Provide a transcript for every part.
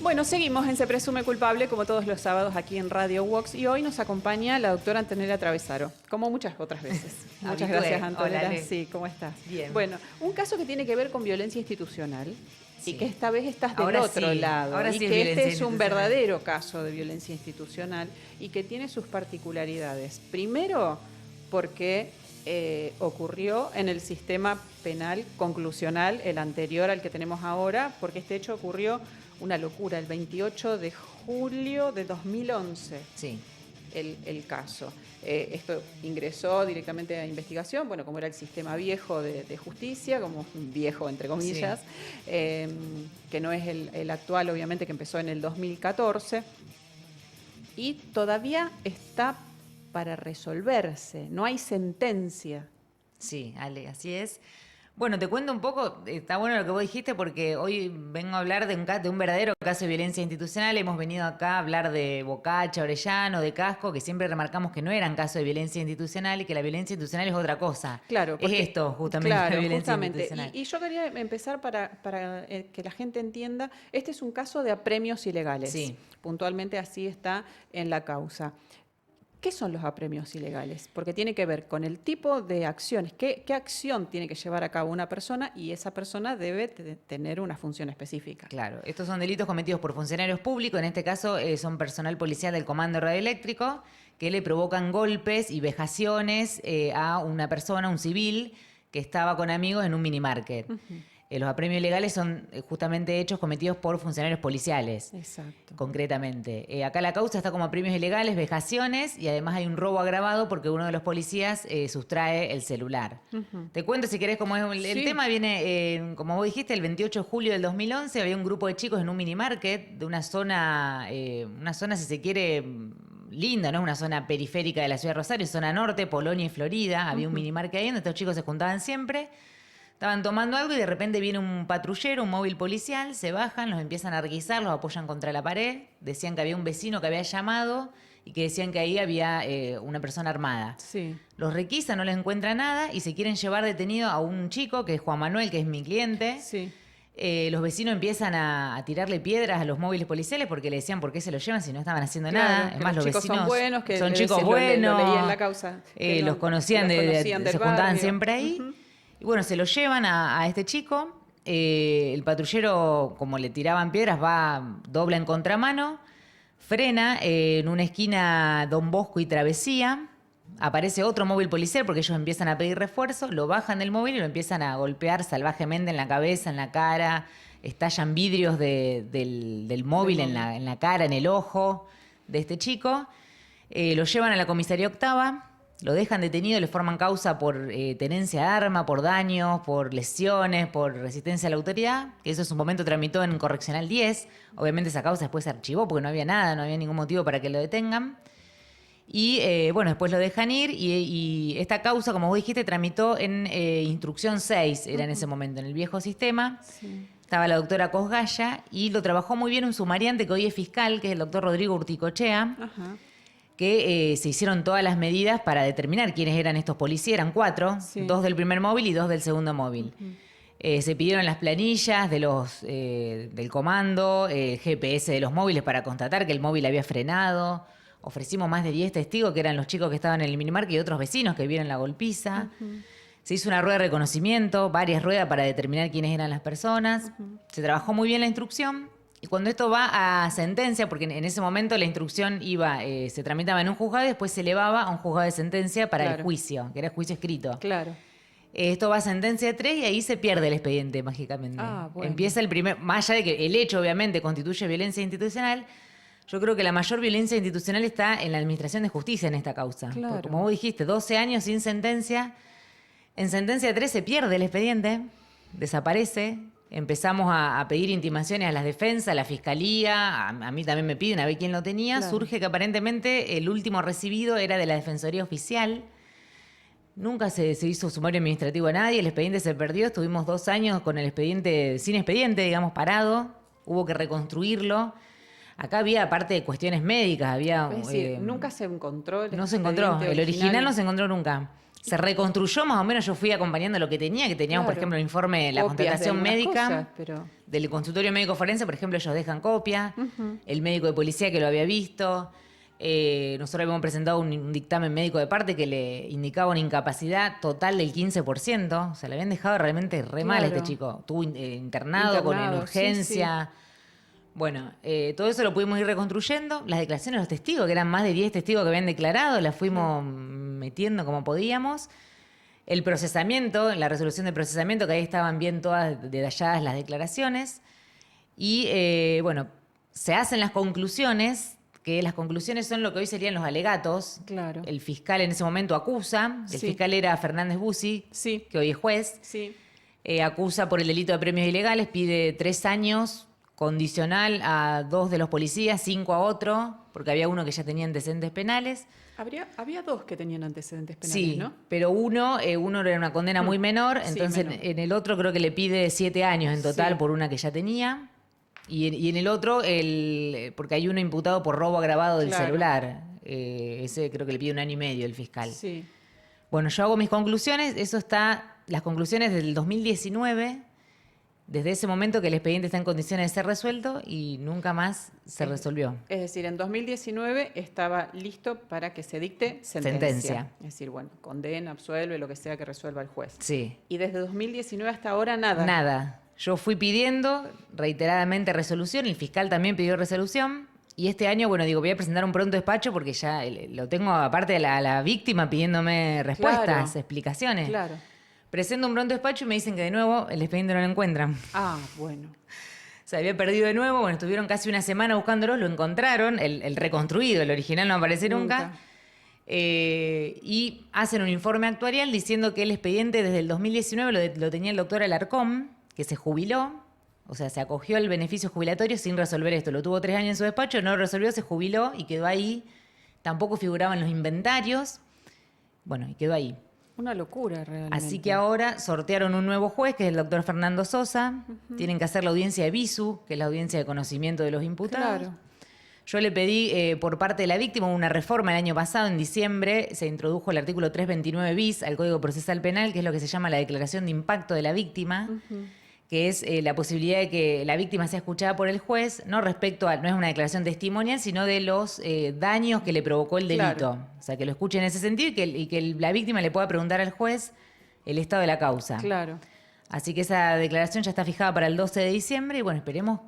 Bueno, seguimos en Se Presume Culpable, como todos los sábados aquí en Radio Vox, y hoy nos acompaña la doctora Antonella Travesaro, como muchas otras veces. Muchas gracias, Antonella. Hola, sí, ¿cómo estás? Bien. Bueno, un caso que tiene que ver con violencia institucional, Sí. y que esta vez estás del Ahora otro sí, lado, ahora y sí es que violencia este es un institucional. verdadero caso de violencia institucional, y que tiene sus particularidades. Primero, porque ocurrió en el sistema penal conclusional, el anterior al que tenemos ahora, porque este hecho ocurrió, una locura, el 28 de julio de 2011, Sí. el caso. Esto ingresó directamente a investigación, bueno, como era el sistema viejo de justicia, como viejo entre comillas, que no es el actual, obviamente, que empezó en el 2014, y todavía está para resolverse, no hay sentencia. Sí, Ale, así es. Bueno, te cuento un poco, está bueno lo que vos dijiste porque hoy vengo a hablar de un verdadero caso de violencia institucional. Hemos venido acá a hablar de Bocacha, Orellano, de Casco, que siempre remarcamos que no eran casos de violencia institucional y que la violencia institucional es otra cosa. Claro, porque, es esto, justamente, claro, la violencia justamente. institucional. Y yo quería empezar para que la gente entienda, este es un caso de apremios ilegales. Sí. Puntualmente así está en la causa. ¿Qué son los apremios ilegales? Porque tiene que ver con el tipo de acciones. ¿Qué acción tiene que llevar a cabo una persona? Y esa persona debe tener una función específica. Claro, estos son delitos cometidos por funcionarios públicos, en este caso son personal policial del Comando Radioeléctrico, que le provocan golpes y vejaciones a una persona, un civil, que estaba con amigos en un minimarket. Los apremios ilegales son justamente hechos cometidos por funcionarios policiales. Exacto. Concretamente. Acá la causa está como apremios ilegales, vejaciones y además hay un robo agravado porque uno de los policías sustrae el celular. Te cuento si querés cómo es el Sí. tema. Viene, como vos dijiste, el 28 de julio del 2011 había un grupo de chicos en un minimarket de una zona si se quiere, linda, ¿no? Es una zona periférica de la ciudad de Rosario, zona norte, Polonia y Florida. Había un minimarket ahí donde estos chicos se juntaban siempre. Estaban tomando algo y de repente viene un patrullero, un móvil policial, se bajan, los empiezan a requisar, los apoyan contra la pared. Decían que había un vecino que había llamado y que decían que ahí había una persona armada. Sí. Los requisan, no les encuentra nada y se quieren llevar detenido a un chico que es Juan Manuel, que es mi cliente. Sí. Los vecinos empiezan a tirarle piedras a los móviles policiales porque le decían por qué se los llevan si no estaban haciendo Claro, nada. que Además, los chicos vecinos son buenos, que son chicos lo buenos. leí en la causa. Que Los conocían, los conocían del se juntaban barrio. siempre ahí. Y bueno, se lo llevan a este chico. El patrullero, como le tiraban piedras, dobla en contramano, frena en una esquina Don Bosco y Travesía. Aparece otro móvil policial porque ellos empiezan a pedir refuerzo, lo bajan del móvil y lo empiezan a golpear salvajemente en la cabeza, en la cara. Estallan vidrios del móvil en la cara, en el ojo de este chico. Lo llevan a la comisaría octava. Lo dejan detenido, le forman causa por tenencia de arma, por daños, por lesiones, por resistencia a la autoridad, que eso en su momento tramitó en Correccional 10. Obviamente esa causa después se archivó porque no había nada, no había ningún motivo para que lo detengan. Y bueno, después lo dejan ir y esta causa, como vos dijiste, tramitó en instrucción 6, era en ese momento, en el viejo sistema. Sí. Estaba la doctora Cosgaya y lo trabajó muy bien un sumariante que hoy es fiscal, que es el doctor Rodrigo Urticochea. Ajá. Que se hicieron todas las medidas para determinar quiénes eran estos policías. Eran 4, Sí. 2 del primer móvil y 2 del segundo móvil. Se pidieron las planillas del comando, el GPS de los móviles para constatar que el móvil había frenado. Ofrecimos más de 10 testigos, que eran los chicos que estaban en el minimarket y otros vecinos que vieron la golpiza. Se hizo una rueda de reconocimiento, varias ruedas para determinar quiénes eran las personas. Se trabajó muy bien la instrucción. Y cuando esto va a sentencia, porque en ese momento la instrucción se tramitaba en un juzgado y después se elevaba a un juzgado de sentencia para el juicio, que era el juicio escrito. Claro. Esto va a sentencia de 3 y ahí se pierde el expediente mágicamente. Ah, bueno. Empieza el primer, más allá de que el hecho obviamente constituye violencia institucional, yo creo que la mayor violencia institucional está en la administración de justicia en esta causa. Claro. Porque como vos dijiste, 12 años sin sentencia, en sentencia 3 se pierde el expediente, desaparece. Empezamos a pedir intimaciones a las defensas, a la fiscalía, a mí también me piden a ver quién lo tenía. Claro. Surge que aparentemente el último recibido era de la Defensoría Oficial. Nunca se hizo sumario administrativo a nadie, el expediente se perdió, estuvimos 2 años con el expediente, sin expediente, digamos, parado. Hubo que reconstruirlo. Acá había, aparte de cuestiones médicas, había... Es decir, nunca se encontró el No se encontró, expediente el original no se encontró nunca. Se reconstruyó más o menos, yo fui acompañando lo que tenía, que teníamos, por ejemplo, el informe de la Copias de contratación algunas médica, cosas, pero... del consultorio médico forense, por ejemplo, ellos dejan copia, el médico de policía que lo había visto, nosotros habíamos presentado un dictamen médico de parte que le indicaba una incapacidad total del 15%, o sea, le habían dejado realmente re mal a este chico, estuvo internado con en urgencia... Sí. Bueno, todo eso lo pudimos ir reconstruyendo. Las declaraciones de los testigos, que eran más de 10 testigos que habían declarado, las fuimos metiendo como podíamos. El procesamiento, la resolución de procesamiento, que ahí estaban bien todas detalladas las declaraciones. Y bueno, se hacen las conclusiones, que las conclusiones son lo que hoy serían los alegatos. Claro. El fiscal en ese momento acusa, el fiscal era Fernández Bussi, que hoy es juez. Acusa por el delito de premios ilegales, pide 3 años... condicional a 2 de los policías, 5 a otro, porque había uno que ya tenía antecedentes penales. Había 2 que tenían antecedentes penales, ¿no? Pero uno era una condena muy menor, entonces menor. En el otro creo que le pide 7 años en total por una que ya tenía. Y en el otro, porque hay uno imputado por robo agravado del celular. Ese creo que le pide 1 año y medio el fiscal. Sí. Bueno, yo hago mis conclusiones, las conclusiones del 2019... Desde ese momento que el expediente está en condiciones de ser resuelto y nunca más se resolvió. Es decir, en 2019 estaba listo para que se dicte sentencia. Es decir, bueno, condena, absuelve, lo que sea que resuelva el juez. Sí. Y desde 2019 hasta ahora nada. Nada. Yo fui pidiendo reiteradamente resolución, el fiscal también pidió resolución. Y este año, bueno, digo, voy a presentar un pronto despacho porque ya lo tengo aparte de la víctima pidiéndome respuestas, explicaciones. Claro. Presento un pronto despacho y me dicen que de nuevo el expediente no lo encuentran. Ah, bueno. Se había perdido de nuevo, bueno, estuvieron casi una semana buscándolo, lo encontraron, el reconstruido, el original no aparece nunca. Y hacen un informe actuarial diciendo que el expediente desde el 2019 lo tenía el doctor Alarcón, que se jubiló, o sea, se acogió al beneficio jubilatorio sin resolver esto. Lo tuvo 3 años en su despacho, no lo resolvió, se jubiló y quedó ahí. Tampoco figuraban los inventarios. Bueno, y quedó ahí. Una locura realmente. Así que ahora sortearon un nuevo juez, que es el doctor Fernando Sosa. Tienen que hacer la audiencia de visu, que es la audiencia de conocimiento de los imputados. Claro. Yo le pedí por parte de la víctima una reforma el año pasado, en diciembre, se introdujo el artículo 329 bis al Código Procesal Penal, que es lo que se llama la declaración de impacto de la víctima, que es la posibilidad de que la víctima sea escuchada por el juez, no respecto a, no es una declaración testimonial, sino de los daños que le provocó el delito. Claro. O sea, que lo escuche en ese sentido y que la víctima le pueda preguntar al juez el estado de la causa. Claro. Así que esa declaración ya está fijada para el 12 de diciembre y bueno, esperemos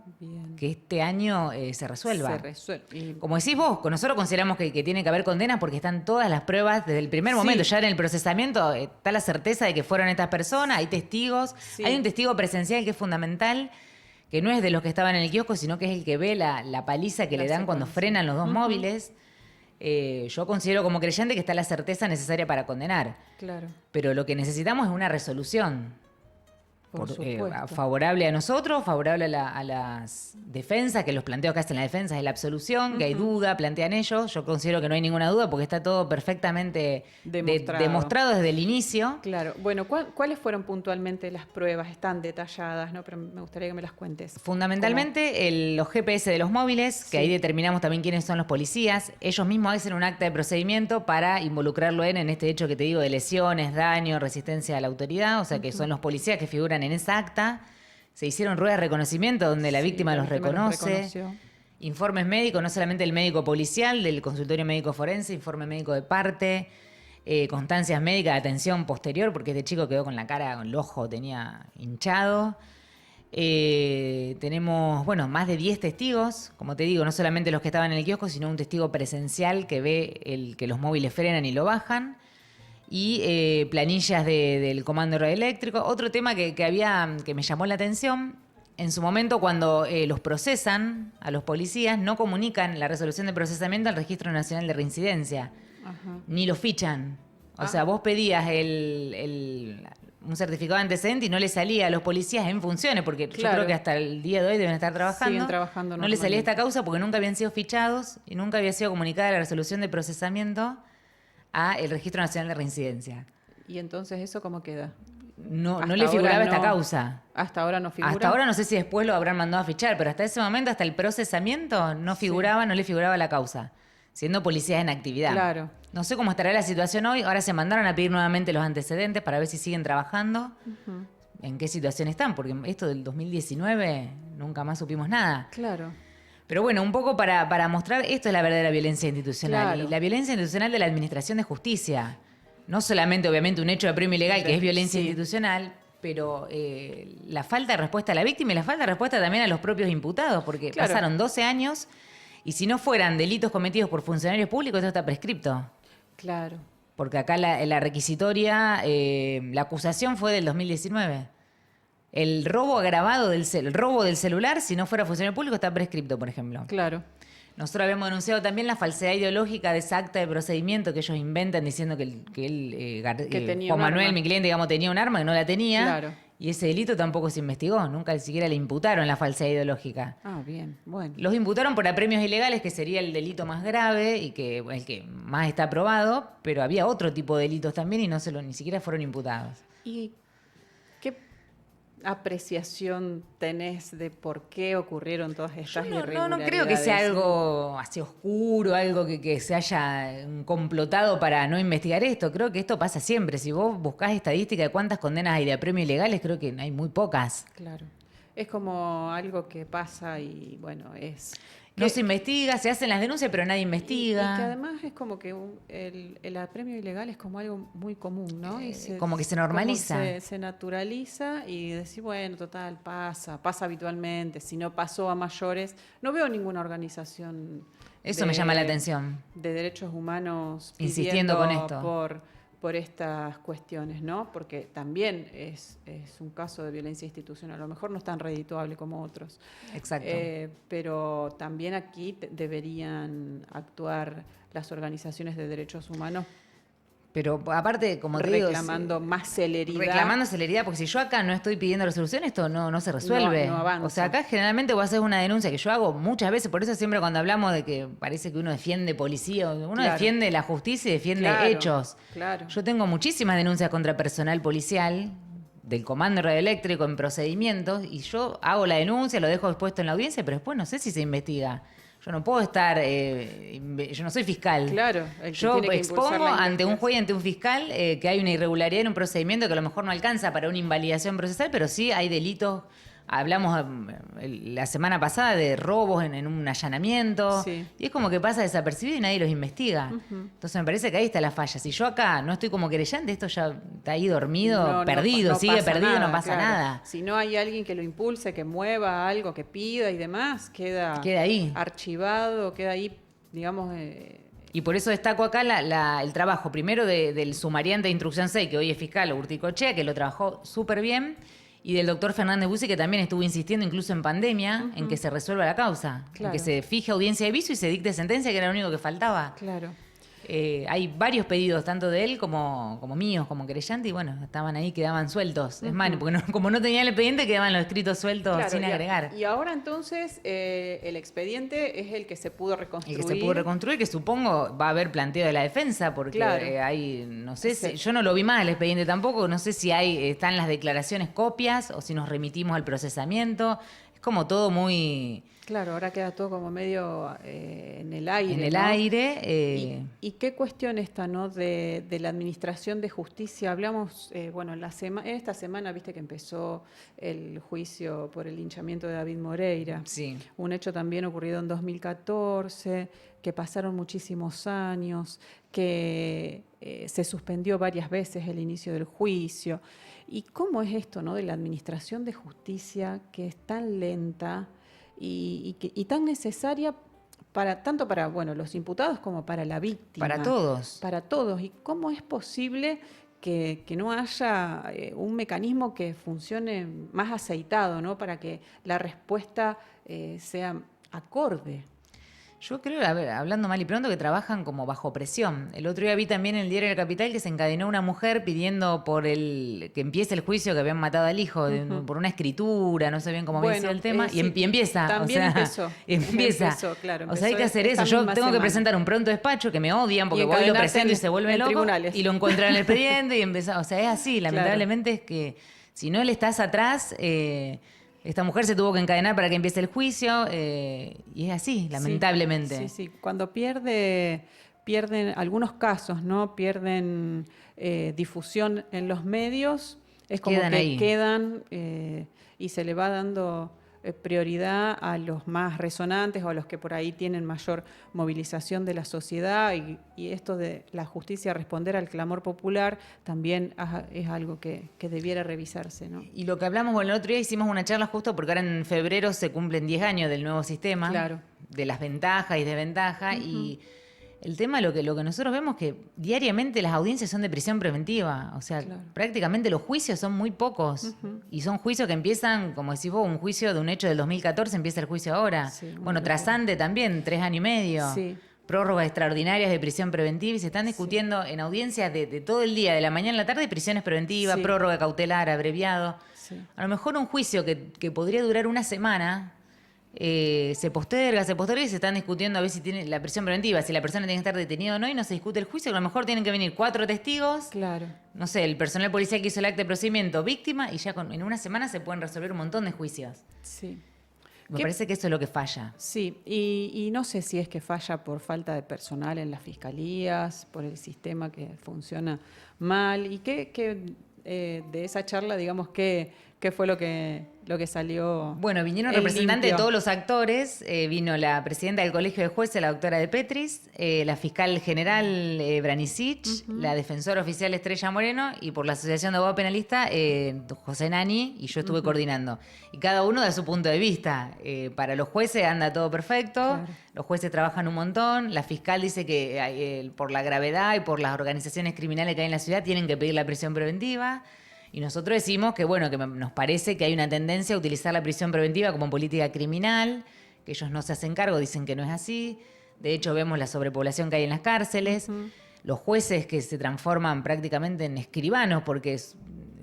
que este año se resuelva. Se resuelve. Como decís vos, nosotros consideramos que tiene que haber condenas porque están todas las pruebas desde el primer momento. Ya en el procesamiento está la certeza de que fueron estas personas, hay testigos, hay un testigo presencial que es fundamental, que no es de los que estaban en el kiosco, sino que es el que ve la paliza que le dan cuando frenan los 2 móviles. Yo considero como creyente que está la certeza necesaria para condenar. Claro. Pero lo que necesitamos es una resolución. Favorable a nosotros, favorable a las defensas, que los planteos que hacen la defensa es la absolución, que hay duda, plantean ellos. Yo considero que no hay ninguna duda porque está todo perfectamente demostrado desde el inicio. Claro. Bueno, ¿cuáles fueron puntualmente las pruebas? Están detalladas, ¿no? Pero me gustaría que me las cuentes. Fundamentalmente los GPS de los móviles, que ahí determinamos también quiénes son los policías. Ellos mismos hacen un acta de procedimiento para involucrarlo en este hecho que te digo de lesiones, daño, resistencia a la autoridad. O sea, que son los policías que figuran en esa acta. Se hicieron ruedas de reconocimiento donde la víctima los reconoce. Informes médicos, no solamente el médico policial, del consultorio médico forense, informe médico de parte, constancias médicas de atención posterior, porque este chico quedó con la cara, con el ojo tenía hinchado. Tenemos, más de 10 testigos, como te digo, no solamente los que estaban en el kiosco, sino un testigo presencial que ve que los móviles frenan y lo bajan. Y planillas del comando radioeléctrico. Otro tema que me llamó la atención, en su momento cuando los procesan a los policías, no comunican la resolución de procesamiento al Registro Nacional de Reincidencia, ni lo fichan. O sea, vos pedías un certificado de antecedente y no le salía a los policías en funciones, porque yo creo que hasta el día de hoy deben estar trabajando. Siguen trabajando. No le salía esta causa porque nunca habían sido fichados y nunca había sido comunicada la resolución de procesamiento a el Registro Nacional de Reincidencia. ¿Y entonces eso cómo queda? No le figuraba esta causa. ¿Hasta ahora no figura? Hasta ahora no sé si después lo habrán mandado a fichar, pero hasta ese momento, hasta el procesamiento, no le figuraba la causa. siendo policías en actividad. Claro. No sé cómo estará la situación hoy. Ahora se mandaron a pedir nuevamente los antecedentes para ver si siguen trabajando. ¿En qué situación están? Porque esto del 2019 nunca más supimos nada. Claro. Pero bueno, un poco para mostrar, esto es la verdadera violencia institucional. Claro. Y la violencia institucional de la administración de justicia. No solamente, obviamente, un hecho de apremio ilegal, que es violencia institucional, pero la falta de respuesta a la víctima y la falta de respuesta también a los propios imputados, porque pasaron 12 años y si no fueran delitos cometidos por funcionarios públicos, esto está prescripto. Claro. Porque acá la requisitoria, la acusación fue del 2019. El robo agravado el robo del celular, si no fuera funcionario público, está prescripto, por ejemplo. Claro. Nosotros habíamos denunciado también la falsedad ideológica de esa acta de procedimiento que ellos inventan diciendo que Juan Manuel, mi cliente, digamos, tenía un arma que no la tenía. Claro. Y ese delito tampoco se investigó, nunca siquiera le imputaron la falsedad ideológica. Ah, bien, bueno. Los imputaron por apremios ilegales, que sería el delito más grave y que el que más está aprobado, pero había otro tipo de delitos también y ni siquiera fueron imputados. ¿Y qué apreciación tenés de por qué ocurrieron todas estas irregularidades? No creo que sea algo así oscuro, algo que se haya complotado para no investigar esto. Creo que esto pasa siempre. Si vos buscás estadística de cuántas condenas hay de apremios ilegales, creo que hay muy pocas. Claro. Es como algo que pasa y, bueno, es... No se investiga, se hacen las denuncias, pero nadie investiga. Y que además es como que el apremio ilegal es como algo muy común, ¿no? Y como que se normaliza. Se naturaliza y decir, bueno, total, pasa habitualmente. Si no pasó a mayores, no veo ninguna organización... Eso me llama la atención. De derechos humanos insistiendo con esto. Por estas cuestiones, ¿no? Porque también es un caso de violencia institucional. A lo mejor no es tan redituable como otros. Exacto. Pero también aquí deberían actuar las organizaciones de derechos humanos. Pero aparte, como te digo... Reclamando más celeridad. Reclamando celeridad, porque si yo acá no estoy pidiendo resolución, esto no se resuelve. No avanza. O sea, acá generalmente vos haces una denuncia que yo hago muchas veces, por eso siempre cuando hablamos de que parece que uno defiende policía, uno defiende la justicia y defiende hechos. Claro. Yo tengo muchísimas denuncias contra personal policial del Comando Radioeléctrico en procedimientos y yo hago la denuncia, lo dejo expuesto en la audiencia, pero después no sé si se investiga. Yo no puedo estar, yo no soy fiscal. Claro. Yo expongo ante un juez y ante un fiscal que hay una irregularidad en un procedimiento que a lo mejor no alcanza para una invalidación procesal, pero sí hay delitos. Hablamos la semana pasada de robos en un allanamiento. Sí. Y es como que pasa desapercibido y nadie los investiga. Entonces me parece que ahí está la falla. Si yo acá no estoy como querellante, esto ya está ahí dormido, perdido, sigue perdido, no pasa nada. Si no hay alguien que lo impulse, que mueva algo, que pida y demás, queda ahí. Archivado, queda ahí, digamos... Y por eso destaco acá el trabajo, primero del sumariante de Instrucción 6, que hoy es fiscal, Urticochea, que lo trabajó súper bien, y del doctor Fernández Bussi, que también estuvo insistiendo, incluso en pandemia, en que se resuelva la causa, en que se fije audiencia de viso y se dicte sentencia, que era lo único que faltaba. Claro. Hay varios pedidos, tanto de él como míos, como querellante, y bueno, estaban ahí, quedaban sueltos. Es más, porque como no tenían el expediente, quedaban los escritos sueltos sin agregar. Y ahora entonces el expediente es el que se pudo reconstruir. El que se pudo reconstruir, que supongo va a haber planteo de la defensa, porque hay, no sé, yo no lo vi más el expediente tampoco, no sé si están las declaraciones copias o si nos remitimos al procesamiento. Es como todo muy... Claro, ahora queda todo como medio en el aire. En el aire. ¿Y qué cuestión esta, no? De la administración de justicia. Hablamos, bueno, en esta semana, viste que empezó el juicio por el linchamiento de David Moreira. Sí. Un hecho también ocurrido en 2014, que pasaron muchísimos años, que se suspendió varias veces el inicio del juicio. ¿Y cómo es esto, no? De la administración de justicia que es tan lenta y tan necesaria tanto para los imputados como para la víctima. Para todos. Para todos. ¿Y cómo es posible que no haya un mecanismo que funcione más aceitado, ¿no? Para que la respuesta sea acorde? Yo creo, hablando mal y pronto, que trabajan como bajo presión. El otro día vi también en el diario El Capital que se encadenó una mujer pidiendo que empiece el juicio, que habían matado al hijo por una escritura, no sé bien cómo decía el tema, y empieza. También empezó. Empezó, claro. O sea, hay que hacer eso. Yo tengo que presentar un pronto despacho que me odian porque voy y lo presento y se vuelve loco. Tribunales. Y lo encuentran en el expediente y empezó. O sea, es así. Lamentablemente es que si no le estás atrás... Esta mujer se tuvo que encadenar para que empiece el juicio y es así, lamentablemente. Sí, sí. Cuando pierden algunos casos, ¿no? Pierden difusión en los medios, es como Quedan que ahí. quedan y se le va dando prioridad a los más resonantes o a los que por ahí tienen mayor movilización de la sociedad y esto de la justicia responder al clamor popular también es algo que debiera revisarse, ¿no? Y lo que hablamos, bueno, el otro día hicimos una charla justo porque ahora en febrero se cumplen 10 años del nuevo sistema, Claro. de las ventajas y desventajas, y el tema, lo que nosotros vemos que diariamente las audiencias son de prisión preventiva, o sea, Claro. prácticamente los juicios son muy pocos, y son juicios que empiezan, como decís vos, un juicio de un hecho del 2014, empieza el juicio ahora. Sí, Bueno, trasante también, 3 años y medio. Sí. Prórrogas extraordinarias de prisión preventiva y se están discutiendo en audiencias de todo el día, de la mañana a la tarde, prisiones preventivas, Sí. prórroga cautelar, abreviado. Sí. A lo mejor un juicio que podría durar una semana se posterga y se están discutiendo a ver si tiene la prisión preventiva, si la persona tiene que estar detenida o no, y no se discute el juicio, que a lo mejor tienen que venir 4 testigos, Claro. no sé, el personal policial que hizo el acta de procedimiento, víctima, y ya en una semana se pueden resolver un montón de juicios. Sí. Me parece que eso es lo que falla. Sí, y no sé si es que falla por falta de personal en las fiscalías, por el sistema que funciona mal, y de esa charla, digamos, ¿qué fue lo que salió? Bueno, vinieron en representantes de limpio? todos los actores. Vino la presidenta del Colegio de Jueces, la doctora de Petris, la fiscal general Branicic, la defensora oficial Estrella Moreno y por la Asociación de Abogados Penalistas José Nani, y yo estuve coordinando. Y cada uno da su punto de vista. Para los jueces anda todo perfecto, Claro. los jueces trabajan un montón, la fiscal dice que por la gravedad y por las organizaciones criminales que hay en la ciudad tienen que pedir la prisión preventiva. Y nosotros decimos que, bueno, que nos parece que hay una tendencia a utilizar la prisión preventiva como política criminal, que ellos no se hacen cargo, dicen que no es así. De hecho, vemos la sobrepoblación que hay en las cárceles, los jueces que se transforman prácticamente en escribanos porque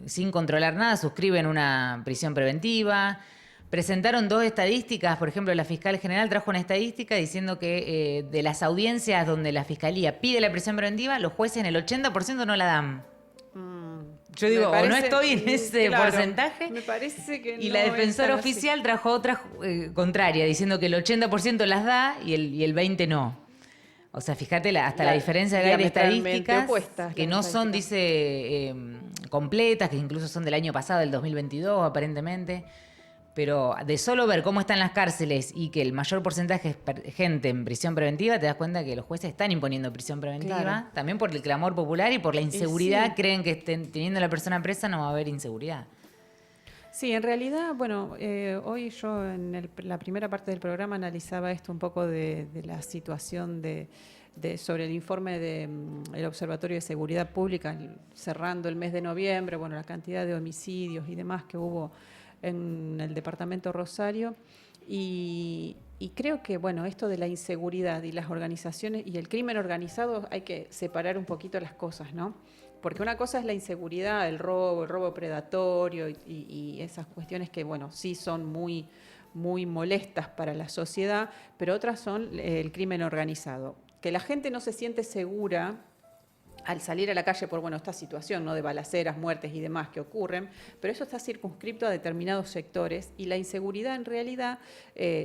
sin controlar nada suscriben una prisión preventiva. Presentaron 2 estadísticas, por ejemplo, la fiscal general trajo una estadística diciendo que de las audiencias donde la fiscalía pide la prisión preventiva, los jueces en el 80% no la dan. Yo digo, o no estoy en ese claro, porcentaje. Me parece que y no la es defensora tan así. oficial trajo otra contraria, diciendo que el 80% las da y el 20% no. O sea, fíjate hasta la diferencia que hay de diametralmente estadísticas, opuestas que las no son, estadísticas. dice, completas, que incluso son del año pasado, del 2022 aparentemente. Pero de solo ver cómo están las cárceles y que el mayor porcentaje es gente en prisión preventiva, te das cuenta que los jueces están imponiendo prisión preventiva. Claro. También por el clamor popular y por la inseguridad. sí. Creen que teniendo a la persona presa no va a haber inseguridad. Sí, en realidad, bueno, hoy yo en la primera parte del programa analizaba esto un poco de la situación sobre el informe del Observatorio de Seguridad Pública, cerrando el mes de noviembre, bueno, la cantidad de homicidios y demás que hubo en el departamento Rosario. Y creo que, bueno, esto de la inseguridad y las organizaciones y el crimen organizado hay que separar un poquito las cosas, ¿no? Porque una cosa es la inseguridad, el robo predatorio y esas cuestiones que, bueno, sí son muy, muy molestas para la sociedad, pero otras son el crimen organizado. Que la gente no se siente segura al salir a la calle por, bueno, esta situación, ¿no?, de balaceras, muertes y demás que ocurren, pero eso está circunscripto a determinados sectores y la inseguridad en realidad,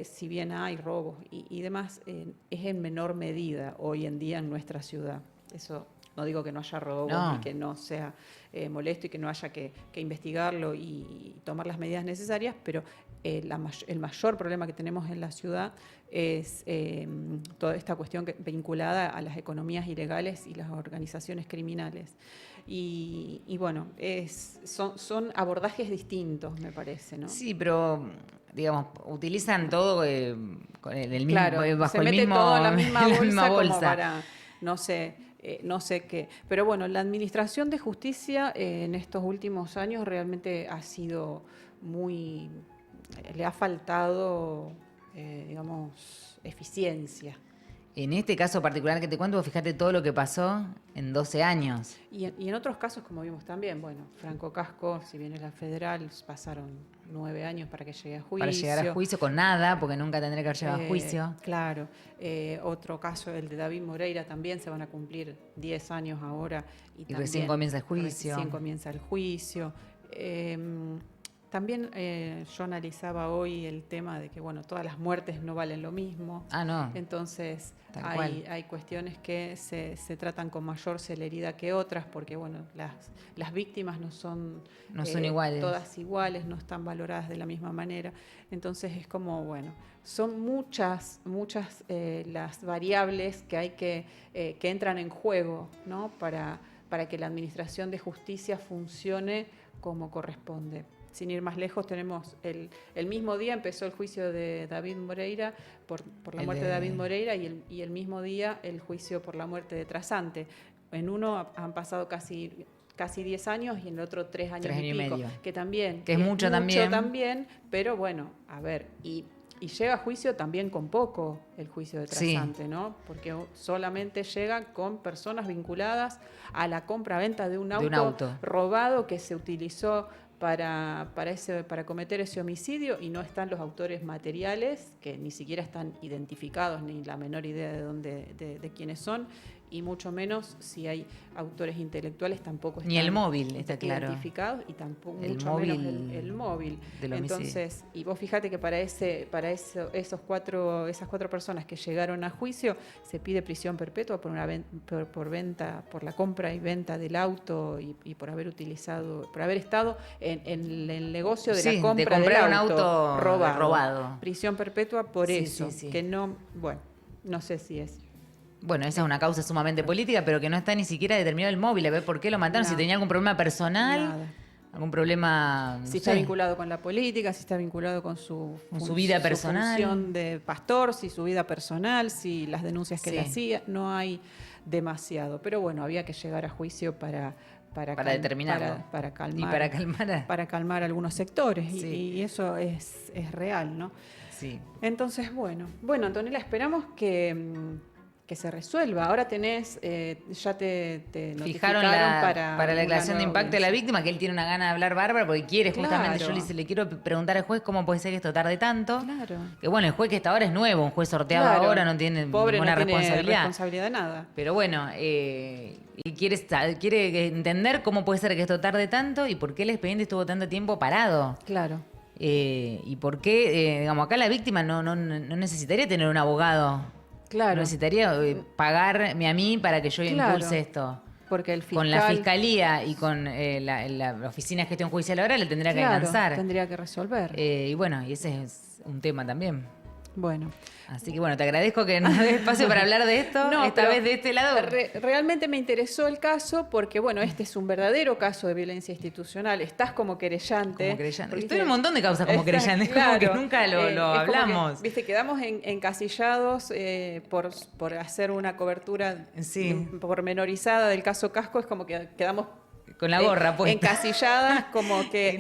si bien hay robos y demás, es en menor medida hoy en día en nuestra ciudad. Eso no digo que no haya robos ni que no sea molesto y que no haya que investigarlo y tomar las medidas necesarias, pero el mayor problema que tenemos en la ciudad es toda esta cuestión vinculada a las economías ilegales y las organizaciones criminales. Y bueno, son abordajes distintos, me parece, ¿no? Sí, pero digamos, utilizan todo con el mismo, Claro, bajo se el mete mismo, todo en la misma bolsa, bolsa. como para, no sé qué. Pero bueno, la administración de justicia en estos últimos años realmente ha sido muy... le ha faltado, digamos, eficiencia. En este caso particular que te cuento, fíjate todo lo que pasó en 12 años. Y en otros casos, como vimos también, bueno, Franco Casco, si bien es la federal, pasaron 9 años para que llegue a juicio. Para llegar a juicio con nada, porque nunca tendría que haber llegado a juicio. Claro. Otro caso, el de David Moreira, también se van a cumplir 10 años ahora. Y recién comienza el juicio. también yo analizaba hoy el tema de que, bueno, todas las muertes no valen lo mismo. No. Entonces Tal hay cuestiones que se tratan con mayor celeridad que otras, porque, bueno, las víctimas no son iguales. todas iguales, no están valoradas de la misma manera. Entonces es como, bueno, son muchas las variables que hay que entran en juego, ¿no? Para que la administración de justicia funcione como corresponde. Sin ir más lejos, tenemos el mismo día empezó el juicio de David Moreira por la muerte de David Moreira y el mismo día el juicio por la muerte de Trasante. En uno han pasado casi 10 años y en el otro 3 años y pico. Medio. Que también. Que es mucho también. Pero bueno, a ver, y llega a juicio también con poco el juicio de Trasante, ¿no? Porque solamente llega con personas vinculadas a la compra-venta de un auto robado que se utilizó para cometer ese homicidio, y no están los autores materiales, que ni siquiera están identificados, ni la menor idea de quiénes son, y mucho menos si hay autores intelectuales, tampoco están ni el móvil, está identificados, y tampoco mucho móvil menos el móvil. Entonces, y vos fíjate que para esas cuatro personas que llegaron a juicio se pide prisión perpetua por venta, por la compra y venta del auto y por haber estado en el negocio de la compra de del un auto robado. Prisión perpetua por eso. Que no, bueno, no sé si es. Bueno, esa es una causa sumamente política, pero que no está ni siquiera determinado el móvil. A ver por qué lo mataron, si tenía algún problema personal, algún problema. Si está vinculado con la política, si está vinculado con su vida personal. Su función de pastor, si su vida personal, si las denuncias que le hacía, no hay demasiado. Pero bueno, había que llegar a juicio para determinarlo. Para calmar. Y para calmar algunos sectores. Y eso es real, ¿no? Sí. Entonces, bueno, Antonella, esperamos que se resuelva. Ahora tenés, ya te fijaron para la declaración de impacto de la víctima, que él tiene una gana de hablar bárbara porque quiere justamente. Yo le quiero preguntar al juez cómo puede ser que esto tarde tanto. Claro. Que bueno, el juez que está ahora es nuevo, un juez sorteado ahora, no tiene ninguna responsabilidad de nada. Pero bueno, él quiere entender cómo puede ser que esto tarde tanto y por qué el expediente estuvo tanto tiempo parado. Claro. Y por qué, digamos, acá la víctima no necesitaría tener un abogado. Claro. Necesitaría pagarme a mí para que yo impulse esto. Porque el fiscal... Con la fiscalía y con la oficina de gestión judicial ahora le tendría que alcanzar. Tendría que resolver. Y bueno, y ese es un tema también. Bueno. Así que bueno, te agradezco que nos des espacio para hablar de esto, esta vez de este lado. Realmente me interesó el caso porque, bueno, este es un verdadero caso de violencia institucional. Estás como querellante. Estoy en un montón de causas como querellante, claro, como que nunca lo hablamos. Quedamos encasillados por hacer una cobertura pormenorizada del caso Casco, es como que quedamos con la gorra puesta. Encasilladas, como que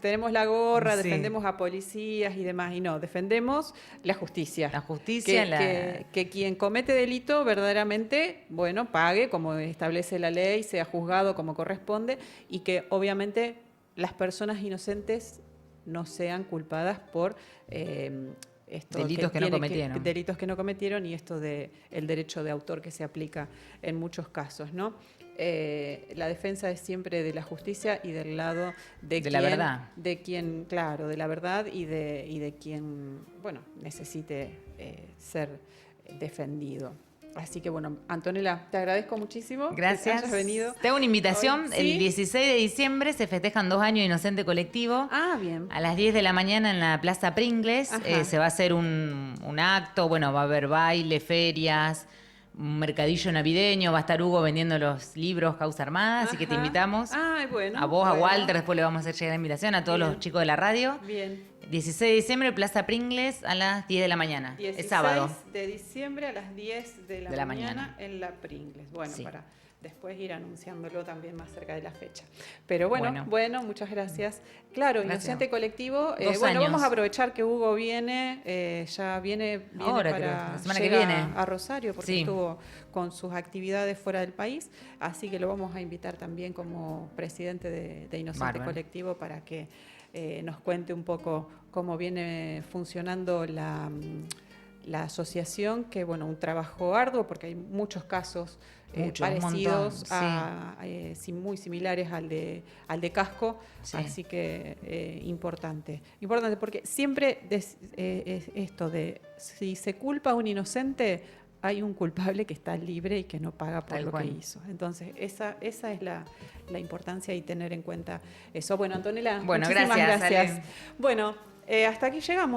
tenemos la gorra, defendemos a policías y demás, y no, defendemos la justicia. La justicia, que quien comete delito verdaderamente, bueno, pague como establece la ley, sea juzgado como corresponde, y que obviamente las personas inocentes no sean culpadas por delitos que no cometieron. Delitos que no cometieron, y esto de el derecho de autor que se aplica en muchos casos, ¿no? La defensa es siempre de la justicia y del lado de la verdad. De quien, claro, de la verdad y de quien, bueno, necesite ser defendido. Así que bueno, Antonella, te agradezco muchísimo. Gracias. Que hayas venido. Te hago una invitación. Hoy, ¿sí? El 16 de diciembre se festejan 2 años de Inocente Colectivo. Bien. A las 10 de la mañana en la Plaza Pringles. Se va a hacer un acto. Bueno, va a haber baile, ferias, un mercadillo navideño. Va a estar Hugo vendiendo los libros Causa Armada. Así que te invitamos. Bueno. A vos, a Walter. Después le vamos a hacer llegar la invitación a todos los chicos de la radio. Bien. 16 de diciembre, Plaza Pringles, a las 10 de la mañana. Es sábado. 16 de diciembre a las 10 de la mañana en la Pringles. Bueno, para después ir anunciándolo también más cerca de la fecha. Pero bueno, muchas gracias. Claro, Inocente Colectivo. Vamos a aprovechar que Hugo viene, ya viene ahora, para la semana que viene a Rosario, porque estuvo con sus actividades fuera del país. Así que lo vamos a invitar también como presidente de Inocente Colectivo para que nos cuente un poco cómo viene funcionando la asociación, que bueno, un trabajo arduo, porque hay muchos casos parecidos, muy similares al de Casco, así que importante, porque siempre esto de si se culpa a un inocente, hay un culpable que está libre y que no paga por lo que hizo. Entonces, esa es la importancia y tener en cuenta eso. Bueno, Antonella, muchísimas gracias. Bueno, hasta aquí llegamos.